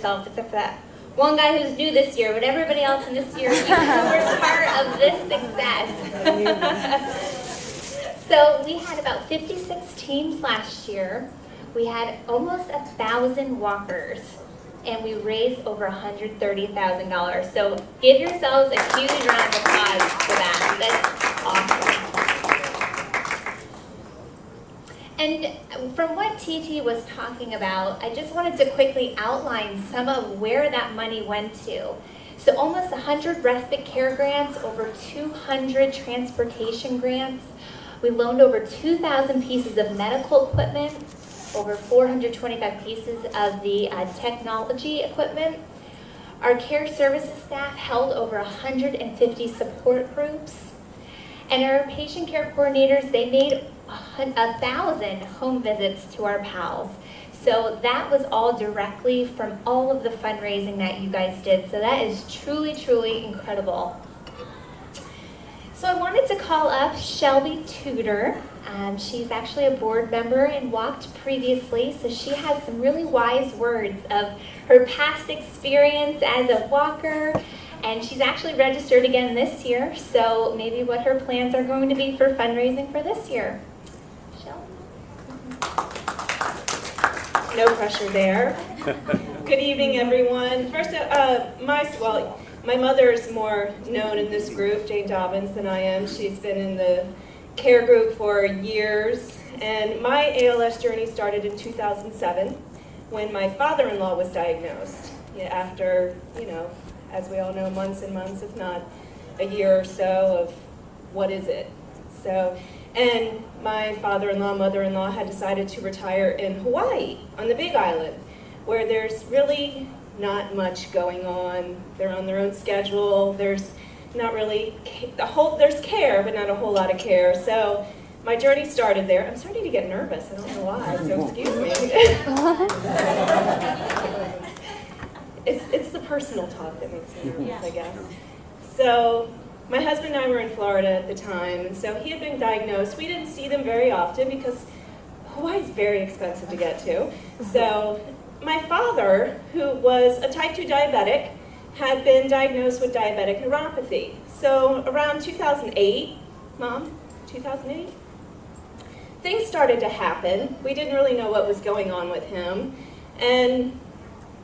yourselves, except for that one guy who's new this year, but everybody else in this year, you were part of this success. So we had about 56 teams last year. We had almost 1,000 walkers, and we raised over $130,000. So give yourselves a huge round of applause for that. That's awesome. And from what TT was talking about, I just wanted to quickly outline some of where that money went to. So almost 100 respite care grants, over 200 transportation grants. We loaned over 2,000 pieces of medical equipment, over 425 pieces of the technology equipment. Our care services staff held over 150 support groups. And our patient care coordinators, they made 1,000 home visits to our pals. So that was all directly from all of the fundraising that you guys did. So that is truly, truly incredible. So I wanted to call up Shelby Tudor. She's actually a board member and walked previously, so she has some really wise words of her past experience as a walker, and she's actually registered again this year, so maybe what her plans are going to be for fundraising for this year. Shelby? No pressure there. Good evening, everyone. First, my mother is more known in this group, Jane Dobbins, than I am. She's been in the care group for years, and my ALS journey started in 2007 when my father-in-law was diagnosed. After, as we all know, months and months, if not a year or so of what is it. And my father-in-law, mother-in-law had decided to retire in Hawaii on the Big Island, where there's really not much going on. They're on their own schedule. There's not really there's care, but not a whole lot of care. So my journey started there. I'm starting to get nervous. I don't know why, so excuse me. It's the personal talk that makes me nervous, I guess. So my husband and I were in Florida at the time, and so he had been diagnosed. We didn't see them very often because Hawaii's very expensive to get to. So my father, who was a type 2 diabetic, had been diagnosed with diabetic neuropathy. So around 2008, Mom, 2008? Things started to happen. We didn't really know what was going on with him. And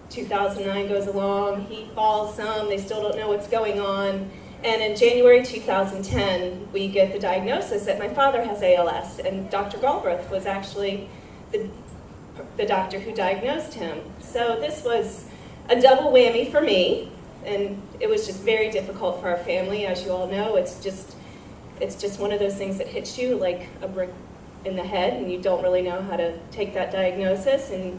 2009 goes along, he falls some, they still don't know what's going on. And in January 2010, we get the diagnosis that my father has ALS, and Dr. Galbraith was actually the doctor who diagnosed him. So this was a double whammy for me, and it was just very difficult for our family. As you all know, it's just one of those things that hits you like a brick in the head, and you don't really know how to take that diagnosis, and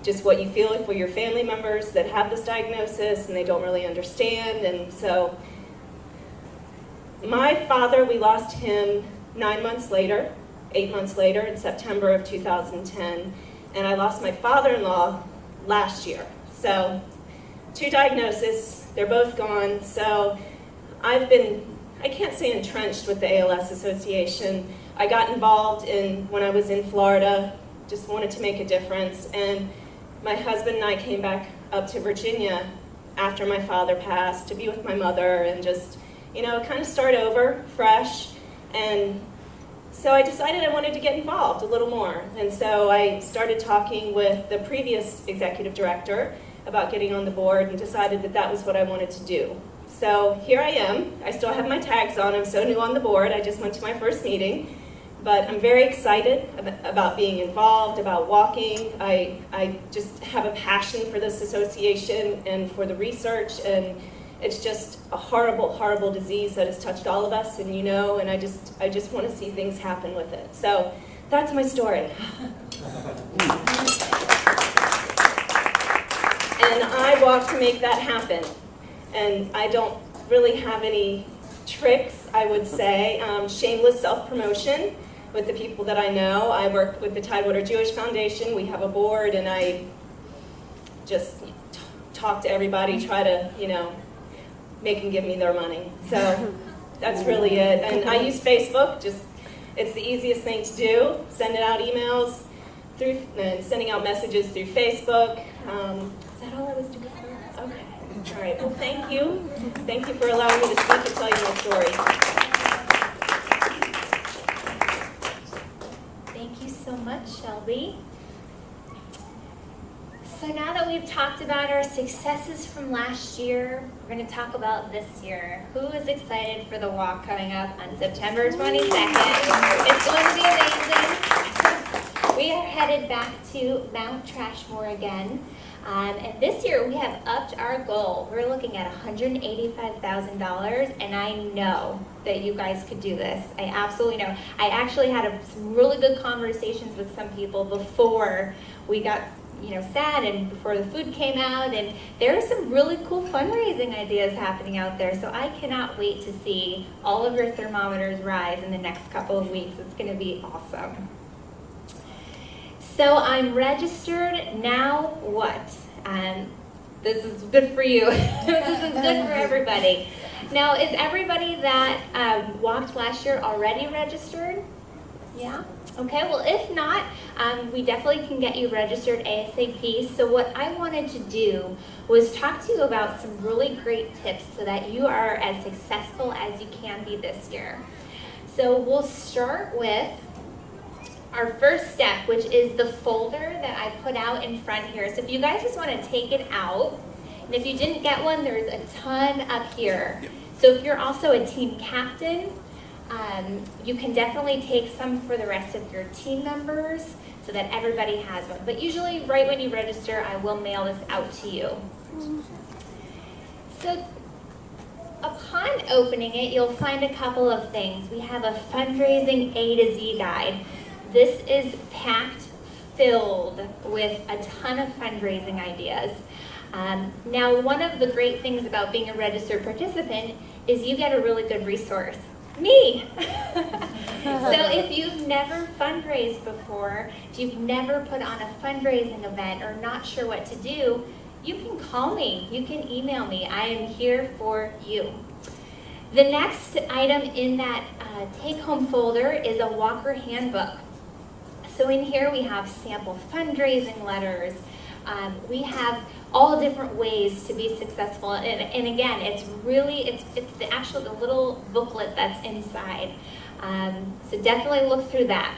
just what you feel for your family members that have this diagnosis and they don't really understand. And so my father, we lost him 8 months later in September of 2010, and I lost my father-in-law last year. So 2 diagnoses, they're both gone. So I've been, I can't say entrenched with the ALS Association. I got involved when I was in Florida, just wanted to make a difference, and my husband and I came back up to Virginia after my father passed to be with my mother and just, kind of start over fresh. And so I decided I wanted to get involved a little more. And so I started talking with the previous executive director about getting on the board and decided that that was what I wanted to do. So here I am. I still have my tags on. I'm so new on the board. I just went to my first meeting. But I'm very excited about being involved, about walking. I just have a passion for this association and for the research, and it's just a horrible, horrible disease that has touched all of us, and and I just want to see things happen with it. So that's my story. And I walk to make that happen. And I don't really have any tricks, I would say. Shameless self-promotion with the people that I know. I work with the Tidewater Jewish Foundation. We have a board, and I just talk to everybody, try to, make them give me their money. So that's really it. And I use Facebook. It's the easiest thing to do. Sending out emails and sending out messages through Facebook. Is that all I was doing? Okay. All right. Well, thank you. Thank you for allowing me to speak and tell you my story. Thank you so much, Shelby. So now that we've talked about our successes from last year, we're going to talk about this year. Who is excited for the walk coming up on September 22nd? It's going to be amazing. We are headed back to Mount Trashmore again. And this year we have upped our goal. We're looking at $185,000, and I know that you guys could do this. I absolutely know. I actually had some really good conversations with some people before we got sad and before the food came out, and there are some really cool fundraising ideas happening out there. So I cannot wait to see all of your thermometers rise in the next couple of weeks. It's going to be awesome. So I'm registered. Now what? This is good for you. This is good for everybody. Now, is everybody that walked last year already registered? Yeah? Okay, well, if not, we definitely can get you registered ASAP. So what I wanted to do was talk to you about some really great tips so that you are as successful as you can be this year. So we'll start with our first step, which is the folder that I put out in front here. So if you guys just want to take it out, and if you didn't get one, there's a ton up here. So if you're also a team captain, you can definitely take some for the rest of your team members so that everybody has one. But usually right when you register, I will mail this out to you. So upon opening it, you'll find a couple of things. We have a fundraising A to Z guide. This is packed filled with a ton of fundraising ideas. Now, one of the great things about being a registered participant is you get a really good resource. Me! So if you've never fundraised before, if you've never put on a fundraising event or not sure what to do, you can call me, you can email me. I am here for you. The next item in that take-home folder is a walker handbook. So in here we have sample fundraising letters. We have all different ways to be successful, and again, it's the little booklet that's inside. So definitely look through that.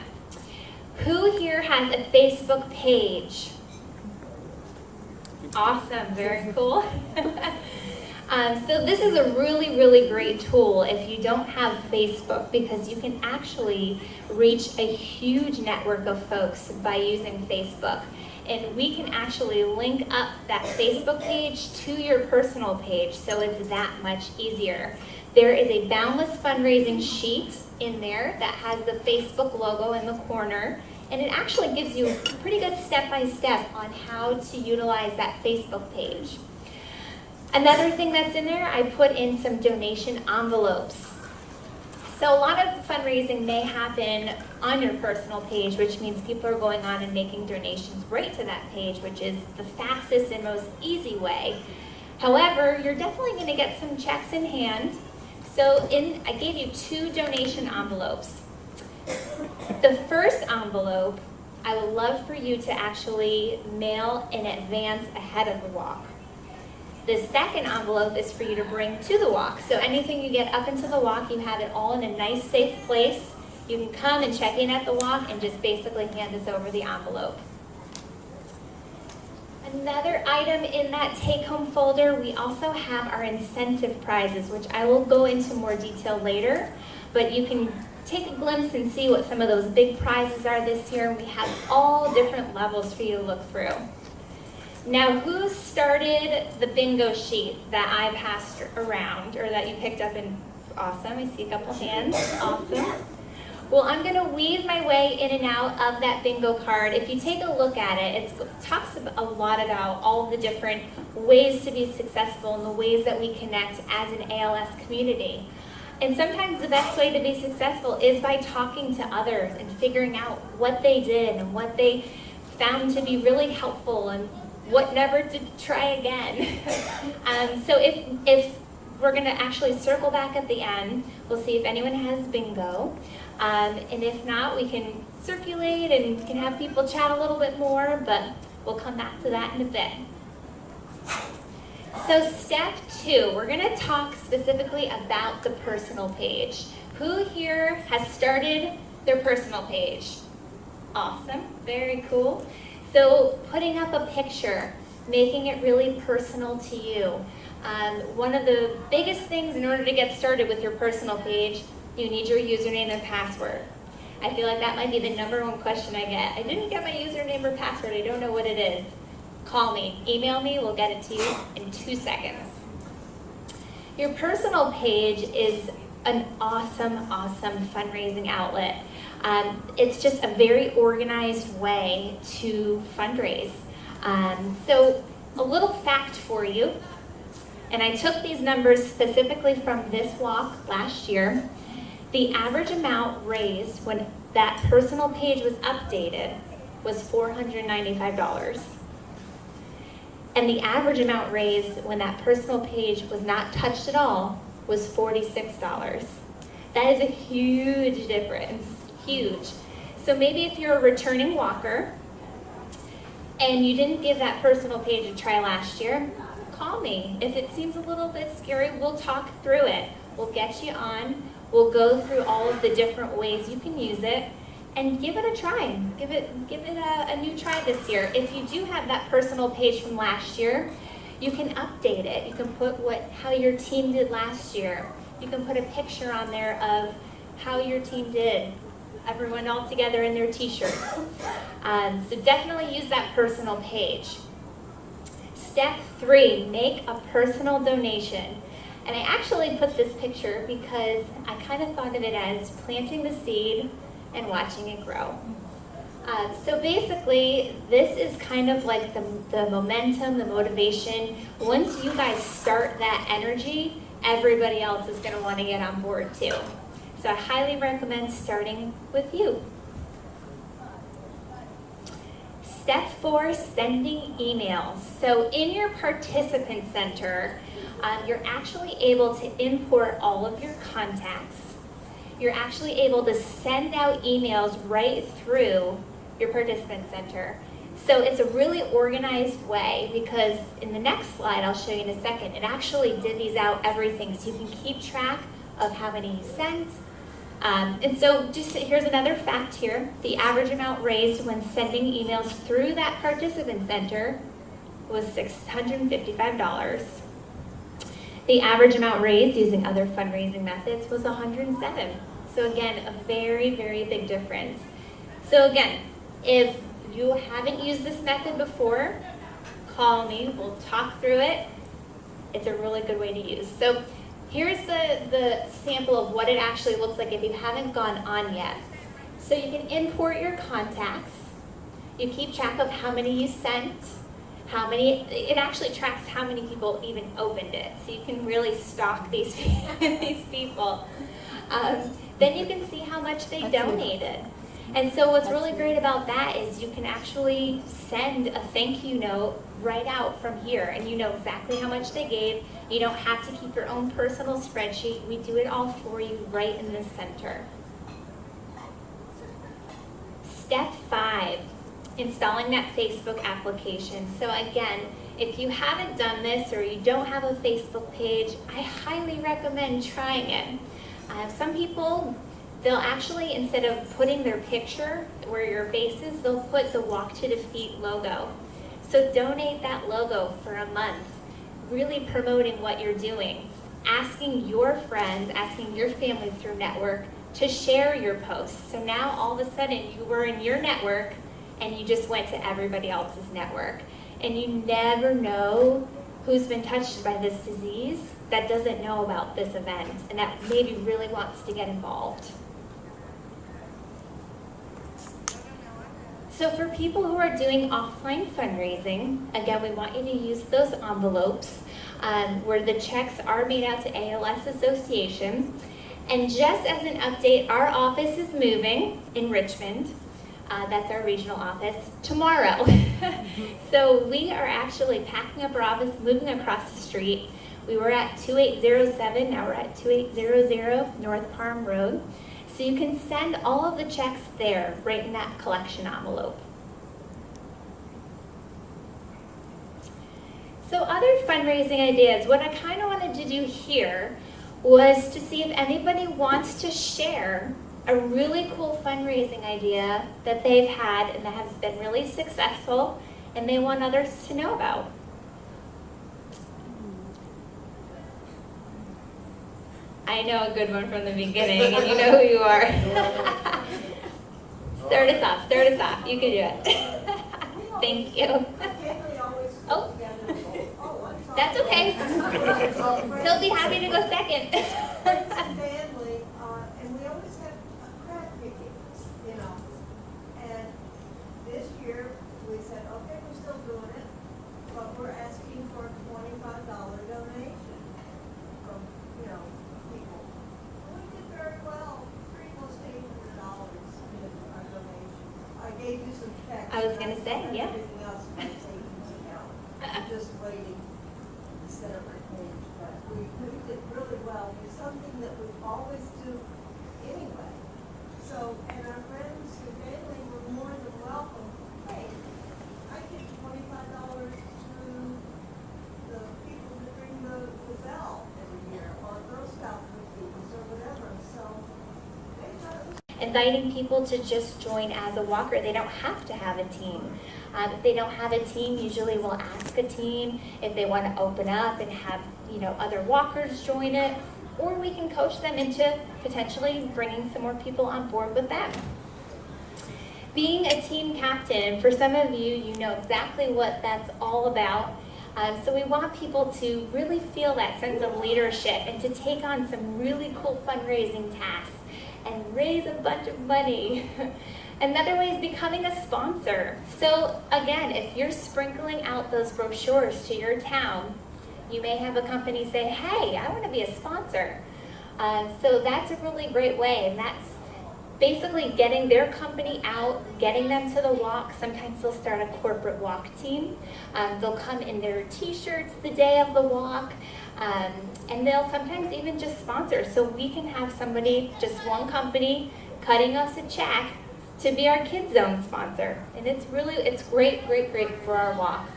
Who here has a Facebook page? Awesome, very cool. So this is a really, really great tool if you don't have Facebook, because you can actually reach a huge network of folks by using Facebook. And we can actually link up that Facebook page to your personal page, so it's that much easier. There is a Boundless fundraising sheet in there that has the Facebook logo in the corner, and it actually gives you a pretty good step-by-step on how to utilize that Facebook page. Another thing that's in there, I put in some donation envelopes. So a lot of fundraising may happen on your personal page, which means people are going on and making donations right to that page, which is the fastest and most easy way. However, you're definitely going to get some checks in hand. So I gave you 2 donation envelopes. The first envelope, I would love for you to actually mail in advance ahead of the walk. The second envelope is for you to bring to the walk. So anything you get up into the walk, you have it all in a nice, safe place. You can come and check in at the walk and just basically hand us over the envelope. Another item in that take-home folder, we also have our incentive prizes, which I will go into more detail later, but you can take a glimpse and see what some of those big prizes are this year. We have all different levels for you to look through. Now, who started the bingo sheet that I passed around, or that you picked up in? Awesome, I see a couple hands, awesome. Well, I'm gonna weave my way in and out of that bingo card. If you take a look at it, it talks a lot about all the different ways to be successful and the ways that we connect as an ALS community. And sometimes the best way to be successful is by talking to others and figuring out what they did and what they found to be really helpful and what never to try again. So if we're gonna actually circle back at the end, we'll see if anyone has bingo. And if not, we can circulate and can have people chat a little bit more, but We'll come back to that in a bit. So step 2, we're going to talk specifically about the personal page. Who here has started their personal page? Awesome, very cool. So putting up a picture, making it really personal to you. One of the biggest things in order to get started with your personal page, you need your username and password. I feel like that might be the #1 question I get. I didn't get my username or password, I don't know what it is. Call me, email me, we'll get it to you in 2 seconds. Your personal page is an awesome fundraising outlet. It's just a very organized way to fundraise. So a little fact for you, and I took these numbers specifically from this walk last year. The average amount raised when that personal page was updated was $495. And the average amount raised when that personal page was not touched at all was $46. That is a huge difference, huge. So maybe if you're a returning walker and you didn't give that personal page a try last year, call me. If it seems a little bit scary, we'll talk through it. We'll get you on. We'll go through all of the different ways you can use it and give it a try. Give it a new try this year. If you do have that personal page from last year, you can update it. You can put how your team did last year. You can put a picture on there of how your team did, everyone all together in their t-shirts. So definitely use that personal page. Step 3, make a personal donation. And I actually put this picture because I kind of thought of it as planting the seed and watching it grow. So basically, this is kind of like the momentum, the motivation. Once you guys start that energy, everybody else is going to want to get on board too. So I highly recommend starting with you. Step 4, sending emails. So in your participant center, you're actually able to import all of your contacts. You're actually able to send out emails right through your participant center. So it's a really organized way because in the next slide, I'll show you in a second, it actually divvies out everything so you can keep track of how many you sent. And so just here's another fact here. The average amount raised when sending emails through that participant center was $655. The average amount raised using other fundraising methods was $107. So again, a very, very big difference. So again, if you haven't used this method before, call me, we'll talk through it. It's a really good way to use. So here's the sample of what it actually looks like if you haven't gone on yet. So you can import your contacts. You keep track of how many you sent, it actually tracks how many people even opened it. So you can really stalk these people. Then you can see how much they donated. And so what's really great about that is you can actually send a thank you note right out from here, and you know exactly how much they gave. You don't have to keep your own personal spreadsheet. We do it all for you right in the center. Step 5, installing that Facebook application. So again, if you haven't done this or you don't have a Facebook page, I highly recommend trying it. Some people, they'll actually, instead of putting their picture where your face is, they'll put the Walk to Defeat logo. So donate that logo for a month, really promoting what you're doing, asking your friends, asking your family through network to share your posts. So now all of a sudden you were in your network and you just went to everybody else's network. And you never know who's been touched by this disease that doesn't know about this event and that maybe really wants to get involved. So for people who are doing offline fundraising, again, we want you to use those envelopes where the checks are made out to ALS Association. And just as an update, our office is moving in Richmond. That's our regional office, tomorrow. So we are actually packing up our office, moving across the street. We were at 2807, now we're at 2800 North Palm Road. So you can send all of the checks there, right in that collection envelope. So other fundraising ideas, what I kind of wanted to do here was to see if anybody wants to share a really cool fundraising idea that they've had and that has been really successful and they want others to know about. I know a good one from the beginning, and you know who you are. Start us off, you can do it. Thank you. Oh, that's okay. He'll be happy to go second. Family, and we always have crab pickings, you know. And this year, we said, okay, we're still doing it, but we're asking for a $25 donation from, you know, people. We did very well, pretty close to $800 in our donations. I gave you some checks. I was going to say, yeah. Everything else in my savings account. I'm just waiting to set up my page, but we did really well. It's something that we always do anyway. So, and our friends and family were more than welcome. Hey, I get $25 to the people that ring the bell every year, or Girl Scout cookies, or whatever. So, they thought it was Inviting people to just join as a walker. They don't have to have a team. If they don't have a team, usually we'll ask a team if they want to open up and have, you know, other walkers join it, or we can coach them into potentially bringing some more people on board with them. Being a team captain, for some of you, you know exactly what that's all about. So we want people to really feel that sense of leadership and to take on some really cool fundraising tasks and raise a bunch of money. Another way is becoming a sponsor. So again, if you're sprinkling out those brochures to your town, you may have a company say, hey, I want to be a sponsor. So that's a really great way, and that's basically getting their company out, getting them to the walk. Sometimes they'll start a corporate walk team. They'll come in their t-shirts the day of the walk, and they'll sometimes even just sponsor. So we can have somebody, just one company, cutting us a check to be our Kids Zone sponsor. And it's great for our walk.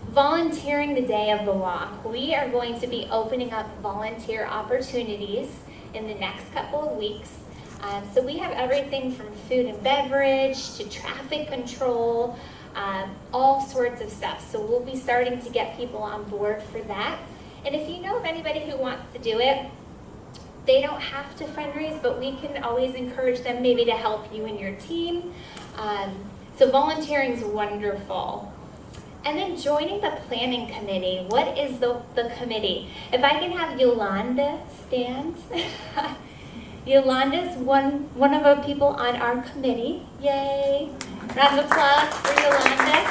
Volunteering the day of the walk. We are going to be opening up volunteer opportunities in the next couple of weeks. So we have everything from food and beverage to traffic control, all sorts of stuff. So we'll be starting to get people on board for that. And if you know of anybody who wants to do it, they don't have to fundraise, but we can always encourage them maybe to help you and your team. So volunteering is wonderful. And then joining the planning committee. What is the committee? If I can have Yolanda stand. Yolanda's one of our people on our committee. Yay! Round of applause for Yolanda.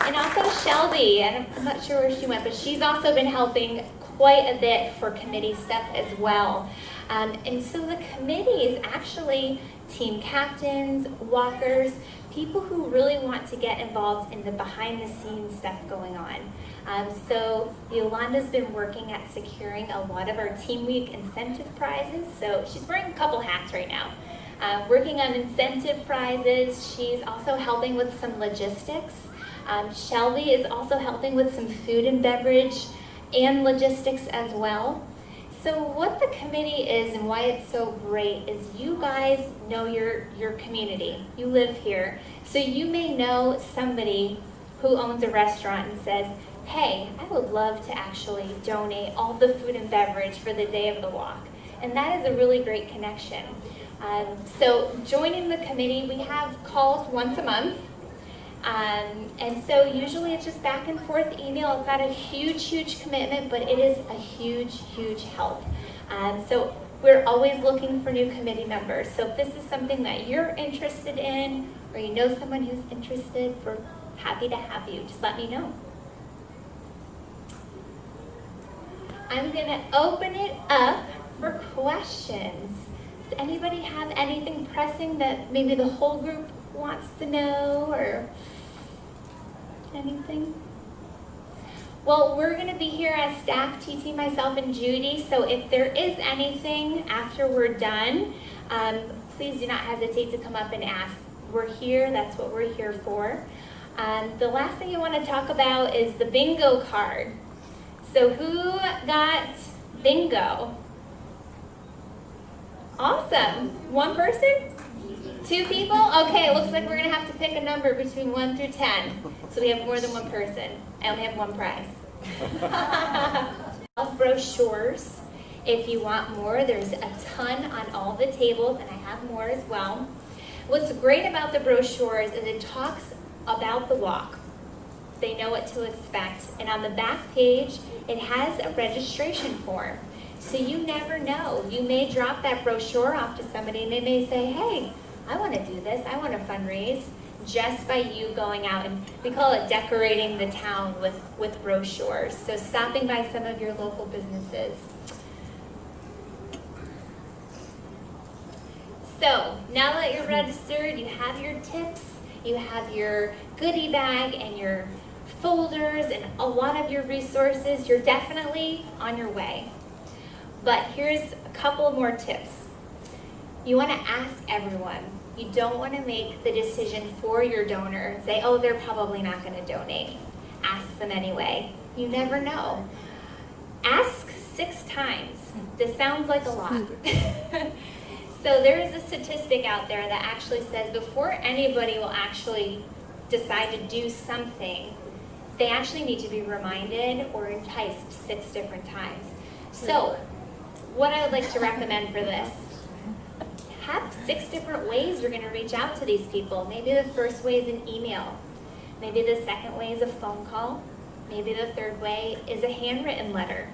And also Shelby, and I'm not sure where she went, but she's also been helping quite a bit for committee stuff as well. And so the committee is actually team captains, walkers, people who really want to get involved in the behind the scenes stuff going on. So Yolanda's been working at securing a lot of our Team Week incentive prizes. So she's wearing a couple hats right now. Working on incentive prizes. She's also helping with some logistics. Shelby is also helping with some food and beverage and logistics as well. So what the committee is and why it's so great is you guys know your community. You live here. So you may know somebody who owns a restaurant and says, hey, I would love to actually donate all the food and beverage for the day of the walk. And that is a really great connection. So joining the committee, we have calls once a month. And so usually it's just back and forth email. It's not a huge commitment, but it is a huge help. So we're always looking for new committee members. So if this is something that you're interested in, or you know someone who's interested, we're happy to have you. Just let me know. I'm gonna open it up for questions. Does anybody have anything pressing that maybe the whole group wants to know, or anything? Well, we're going to be here as staff, TT, myself, and Judy, so if there is anything after we're done, please do not hesitate to come up and ask. We're here, that's what we're here for. The last thing you want to talk about is the bingo card. So who got bingo? Awesome. One person? 2 people? Okay, it looks like we're going to have to pick a number between 1 through 10. So we have more than one person. I only have one prize. Brochures. If you want more, there's a ton on all the tables, and I have more as well. What's great about the brochures is it talks about the walk. They know what to expect. And on the back page, it has a registration form. So you never know. You may drop that brochure off to somebody and they may say, hey, I want to do this. I want to fundraise, just by you going out. And we call it decorating the town with brochures. So stopping by some of your local businesses. So now that you're registered, you have your tips, you have your goodie bag and your folders and a lot of your resources. You're definitely on your way. But here's a couple more tips. You want to ask everyone. You don't want to make the decision for your donor and say, oh, they're probably not going to donate. Ask them anyway. You never know. Ask 6 times. This sounds like a lot. So there is a statistic out there that actually says before anybody will actually decide to do something, they actually need to be reminded or enticed 6 different times. So what I would like to recommend for this, have 6 different ways you're going to reach out to these people. Maybe the first way is an email. Maybe the second way is a phone call. Maybe the third way is a handwritten letter.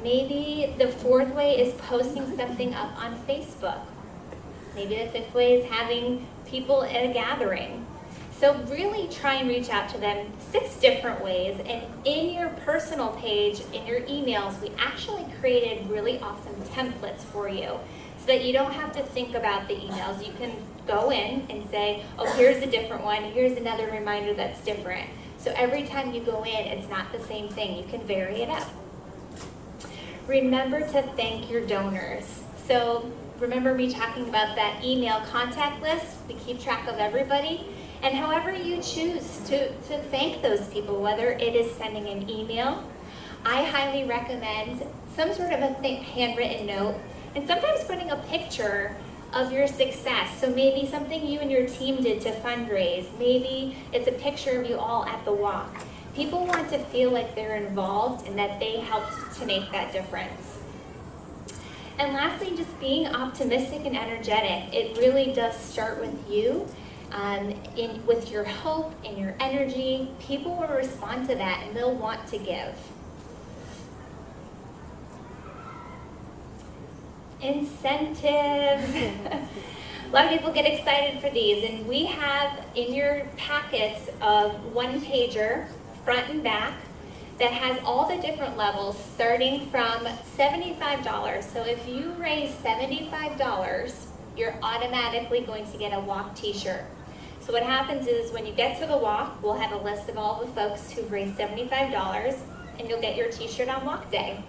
Maybe the 4th way is posting something up on Facebook. Maybe the 5th way is having people at a gathering. So really try and reach out to them 6 different ways. And in your personal page, in your emails, we actually created really awesome templates for you so that you don't have to think about the emails. You can go in and say, oh, here's a different one. Here's another reminder that's different. So every time you go in, it's not the same thing. You can vary it up. Remember to thank your donors. So remember me talking about that email contact list? We keep track of everybody. And however you choose to thank those people, whether it is sending an email, I highly recommend some sort of a handwritten note, and sometimes putting a picture of your success. So maybe something you and your team did to fundraise. Maybe it's a picture of you all at the walk. People want to feel like they're involved and that they helped to make that difference. And lastly, just being optimistic and energetic. It really does start with you. With your hope and your energy, people will respond to that and they'll want to give. Incentives. A lot of people get excited for these, and we have in your packets a 1-pager, front and back, that has all the different levels starting from $75. So if you raise $75, you're automatically going to get a walk t-shirt. So what happens is when you get to the walk, we'll have a list of all the folks who've raised $75, and you'll get your t-shirt on walk day.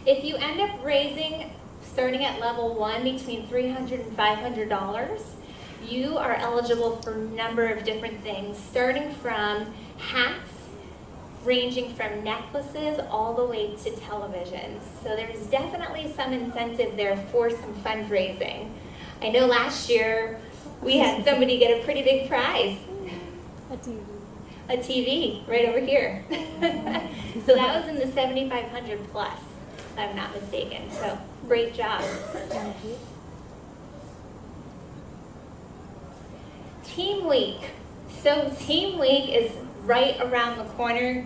If you end up raising, starting at level 1, between $300 and $500, you are eligible for a number of different things, starting from hats, ranging from necklaces all the way to televisions. So there's definitely some incentive there for some fundraising. I know last year we had somebody get a pretty big prize. A TV. A TV right over here. So that was in the 7,500 plus, if I'm not mistaken. So great job. Thank you. Team Week. So Team Week is right around the corner.